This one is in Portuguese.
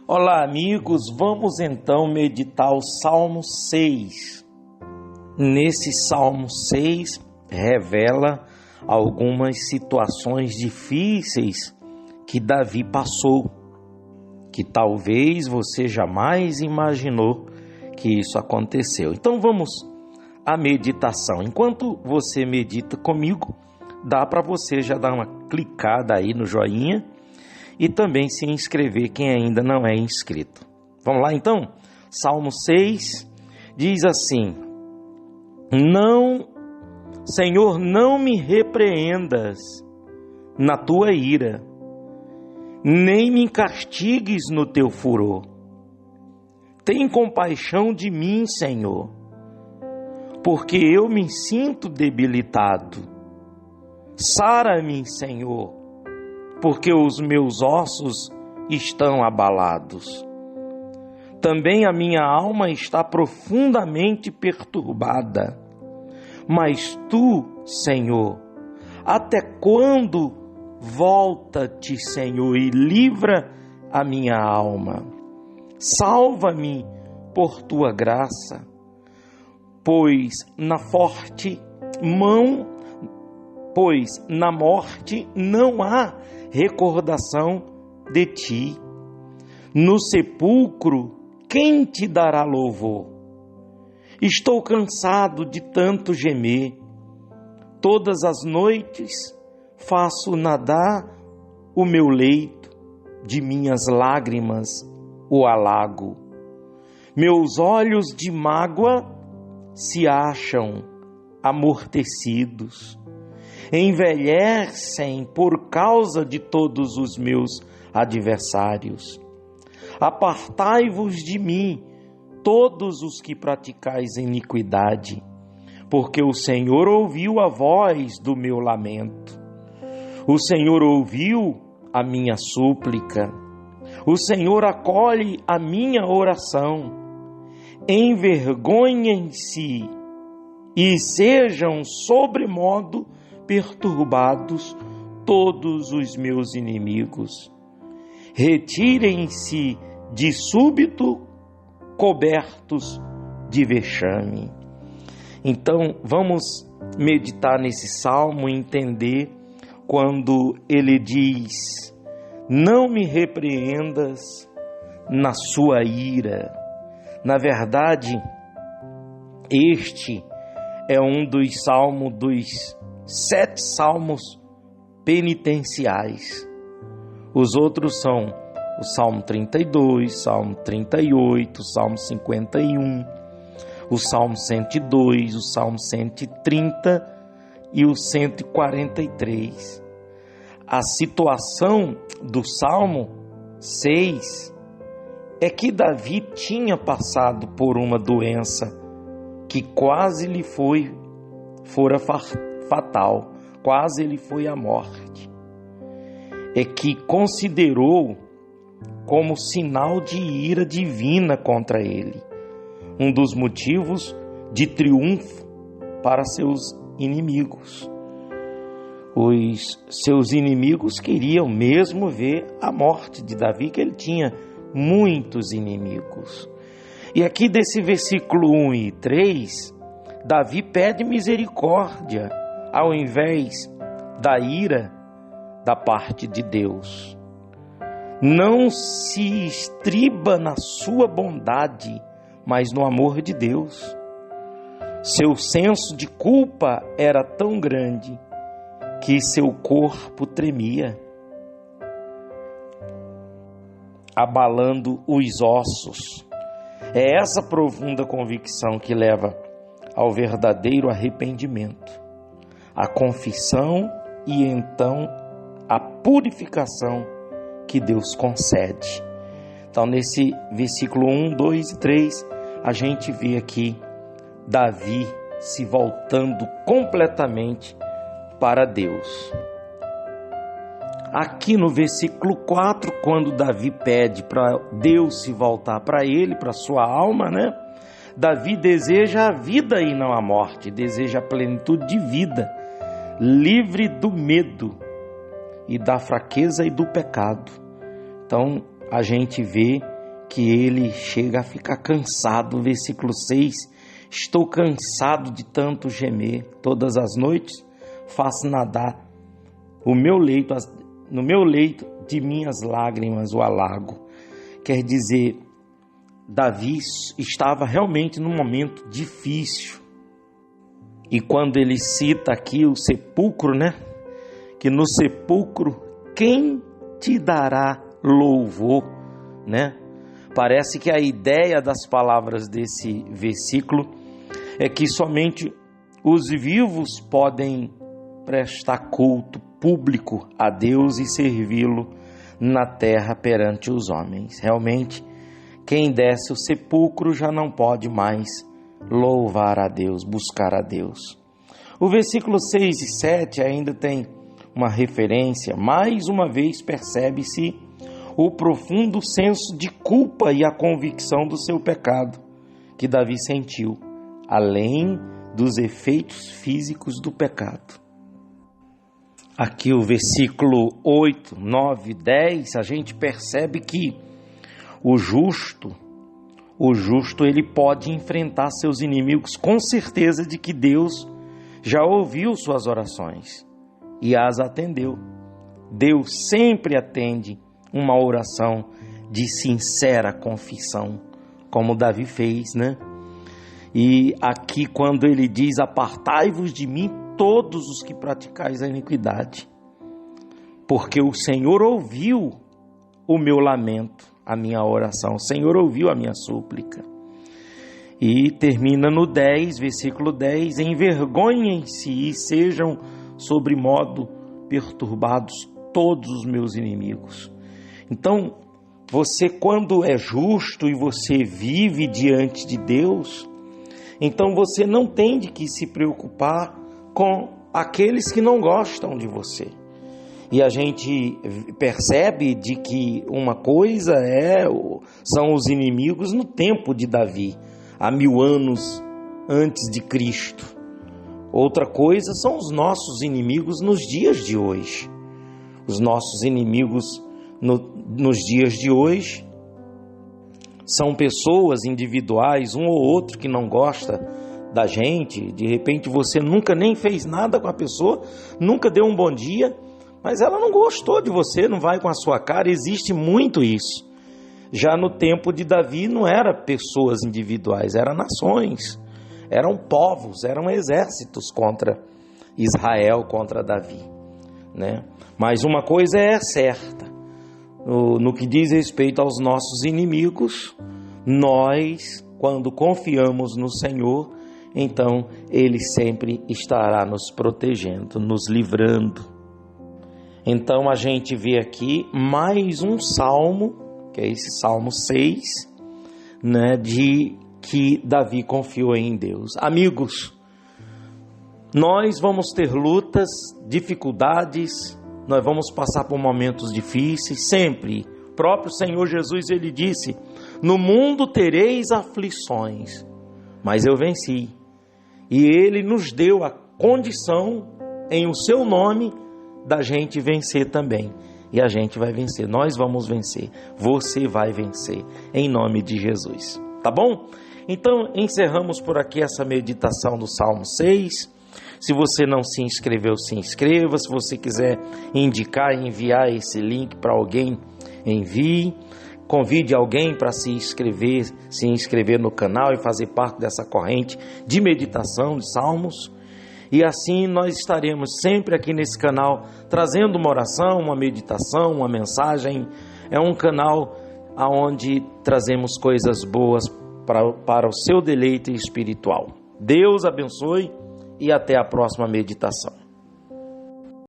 Olá, amigos, vamos então meditar o Salmo 6. Nesse Salmo 6 revela algumas situações difíceis que Davi passou, que talvez você jamais imaginou que isso aconteceu. Então vamos à meditação. Enquanto você medita comigo, dá para você já dar uma clicada aí no joinha e também se inscrever quem ainda não é inscrito. Vamos lá então? Salmo 6 diz assim: Senhor, não me repreendas na tua ira, nem me castigues no teu furor. Tem compaixão de mim, Senhor, porque eu me sinto debilitado. Sara-me, Senhor, porque os meus ossos estão abalados. Também a minha alma está profundamente perturbada. Mas tu, Senhor, até quando? Volta-te, Senhor, e livra a minha alma. Salva-me por tua graça, pois na morte não há recordação de ti. No sepulcro, quem te dará louvor? Estou cansado de tanto gemer. Todas as noites faço nadar o meu leito, de minhas lágrimas o alago. Meus olhos de mágoa se acham amortecidos. Envelhecem por causa de todos os meus adversários. Apartai-vos de mim, todos os que praticais iniquidade, porque o Senhor ouviu a voz do meu lamento. O Senhor ouviu a minha súplica. O Senhor acolhe a minha oração. Envergonhem-se e sejam sobremodo perturbados todos os meus inimigos. Retirem-se de súbito, cobertos de vexame. Então, vamos meditar nesse salmo e entender quando ele diz: não me repreendas na sua ira. Na verdade, este é um dos salmos, dos 7 salmos penitenciais. Os outros são o Salmo 32, Salmo 38, o Salmo 51, o Salmo 102, o Salmo 130 e o 143. A situação do Salmo 6 é que Davi tinha passado por uma doença que quase lhe fora fatal, quase ele foi à morte. É que considerou como sinal de ira divina contra ele, um dos motivos de triunfo para seus inimigos. Os seus inimigos queriam mesmo ver a morte de Davi, que ele tinha muitos inimigos. E aqui desse versículo 1 e 3, Davi pede misericórdia ao invés da ira da parte de Deus. Não se estriba na sua bondade, mas no amor de Deus. Seu senso de culpa era tão grande que seu corpo tremia, abalando os ossos. É essa profunda convicção que leva ao verdadeiro arrependimento, a confissão e então a purificação que Deus concede. Então, nesse versículo 1, 2 e 3, a gente vê aqui Davi se voltando completamente para Deus. Aqui no versículo 4, quando Davi pede para Deus se voltar para ele, para sua alma, Davi deseja a vida e não a morte, deseja a plenitude de vida, livre do medo e da fraqueza e do pecado. Então, a gente vê que ele chega a ficar cansado. Versículo 6, estou cansado de tanto gemer, todas as noites faço nadar no meu leito de minhas lágrimas o alago. Quer dizer, Davi estava realmente num momento difícil. E quando ele cita aqui o sepulcro, né? Que no sepulcro, quem te dará louvor, né? Parece que a ideia das palavras desse versículo é que somente os vivos podem prestar culto público a Deus e servi-lo na terra perante os homens. Realmente, quem desce o sepulcro já não pode mais louvar a Deus, buscar a Deus. O versículo 6 e 7 ainda tem uma referência. Mais uma vez percebe-se o profundo senso de culpa e a convicção do seu pecado que Davi sentiu, além dos efeitos físicos do pecado. Aqui o versículo 8, 9, 10, a gente percebe que o justo ele pode enfrentar seus inimigos com certeza de que Deus já ouviu suas orações e as atendeu. Deus sempre atende uma oração de sincera confissão, como Davi fez, né? E aqui quando ele diz, apartai-vos de mim todos os que praticais a iniquidade, porque o Senhor ouviu o meu lamento, a minha oração, o Senhor ouviu a minha súplica. E termina no 10, versículo 10, envergonhem-se e sejam sobre modo perturbados todos os meus inimigos. Então, você quando é justo e você vive diante de Deus, então você não tem de que se preocupar com aqueles que não gostam de você. E a gente percebe de que uma coisa são os inimigos no tempo de Davi, há 1000 anos antes de Cristo. Outra coisa são os nossos inimigos nos dias de hoje. Os nossos inimigos nos dias de hoje são pessoas individuais, um ou outro que não gosta da gente. De repente você nunca nem fez nada com a pessoa, nunca deu um bom dia, mas ela não gostou de você, não vai com a sua cara. Existe muito isso. Já no tempo de Davi não era pessoas individuais, eram nações, eram povos, eram exércitos contra Israel, contra Davi, né? Mas uma coisa é certa, no que diz respeito aos nossos inimigos, nós, quando confiamos no Senhor, então Ele sempre estará nos protegendo, nos livrando. Então a gente vê aqui mais um salmo, que é esse Salmo 6, né, de que Davi confiou em Deus. Amigos, nós vamos ter lutas, dificuldades, nós vamos passar por momentos difíceis, sempre. O próprio Senhor Jesus, Ele disse, no mundo tereis aflições, mas eu venci. E Ele nos deu a condição, em o seu nome, da gente vencer também. E a gente vai vencer, nós vamos vencer, você vai vencer, em nome de Jesus. Tá bom? Então, encerramos por aqui essa meditação do Salmo 6. Se você não se inscreveu, se inscreva. Se você quiser indicar e enviar esse link para alguém, envie. Convide alguém para se inscrever no canal e fazer parte dessa corrente de meditação de Salmos. E assim nós estaremos sempre aqui nesse canal, trazendo uma oração, uma meditação, uma mensagem. É um canal onde trazemos coisas boas para o seu deleite espiritual. Deus abençoe e até a próxima meditação.